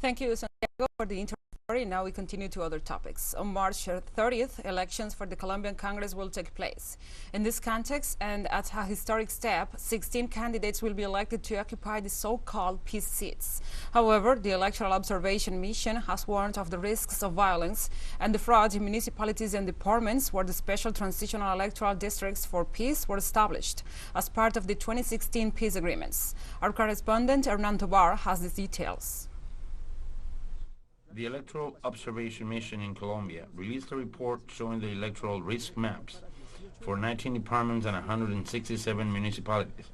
Thank you, Santiago, for the story. Now we continue to other topics. On March 30th, elections for the Colombian Congress will take place. In this context, and at a historic step, 16 candidates will be elected to occupy the so-called peace seats. However, the Electoral Observation Mission has warned of the risks of violence and the fraud in municipalities and departments where the special transitional electoral districts for peace were established as part of the 2016 peace agreements. Our correspondent, Hernan Tobar, has the details. The Electoral Observation Mission in Colombia released a report showing the electoral risk maps for 19 departments and 167 municipalities,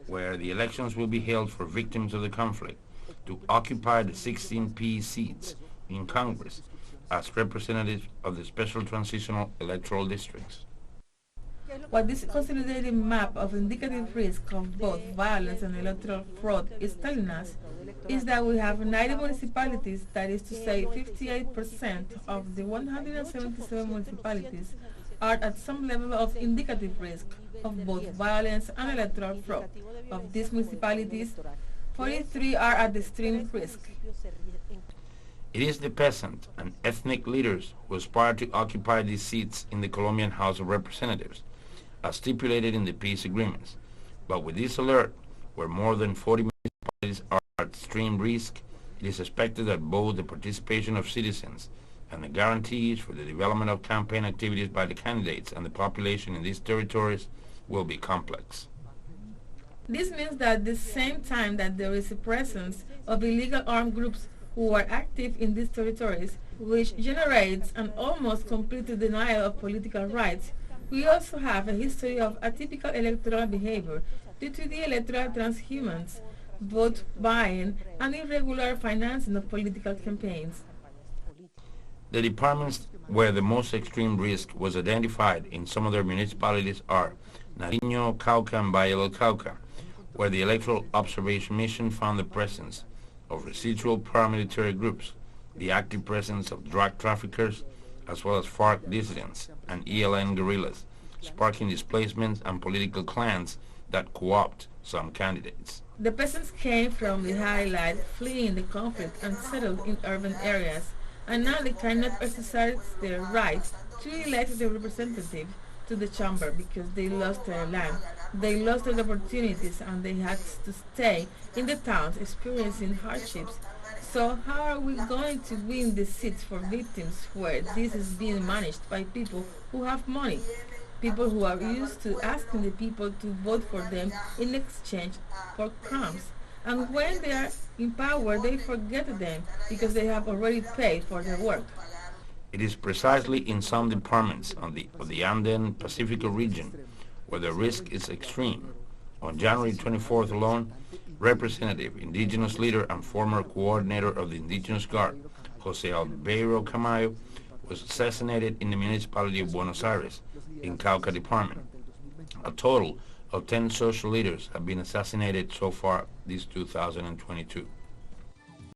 where the elections will be held for victims of the conflict to occupy the 16 peace seats in Congress as representatives of the special transitional electoral districts. What this consolidated map of indicative risk of both violence and electoral fraud is telling us is that we have 90 municipalities, that is to say 58% of the 177 municipalities are at some level of indicative risk of both violence and electoral fraud. Of these municipalities, 43 are at extreme risk. It is the peasant and ethnic leaders who aspire to occupy these seats in the Colombian House of Representatives, as stipulated in the peace agreements. But with this alert, where more than 40 municipalities are at extreme risk, it is expected that both the participation of citizens and the guarantees for the development of campaign activities by the candidates and the population in these territories will be complex. This means that at the same time that there is a presence of illegal armed groups who are active in these territories, which generates an almost complete denial of political rights, we also have a history of atypical electoral behavior due to the electoral transhumance, vote buying, and irregular financing of political campaigns. The departments where the most extreme risk was identified in some of their municipalities are Nariño, Cauca, and Valle, where the Electoral Observation Mission found the presence of residual paramilitary groups, the active presence of drug traffickers, as well as FARC dissidents and ELN guerrillas, sparking displacements and political clans that co-opt some candidates. The peasants came from the highlight, fleeing the conflict and settled in urban areas, and now they cannot exercise their rights to elect their representative to the chamber because they lost their land, they lost their opportunities, and they had to stay in the towns experiencing hardships. So how are we going to win the seats for victims where this is being managed by people who have money? People who are used to asking the people to vote for them in exchange for crumbs. And when they are in power, they forget them because they have already paid for their work. It is precisely in some departments of the Andean Pacifico region where the risk is extreme. On January 24th alone, Representative, Indigenous leader, and former coordinator of the Indigenous Guard, Jose Albeiro Camayo, was assassinated in the municipality of Buenos Aires, in Cauca department. A total of 10 social leaders have been assassinated so far this 2022.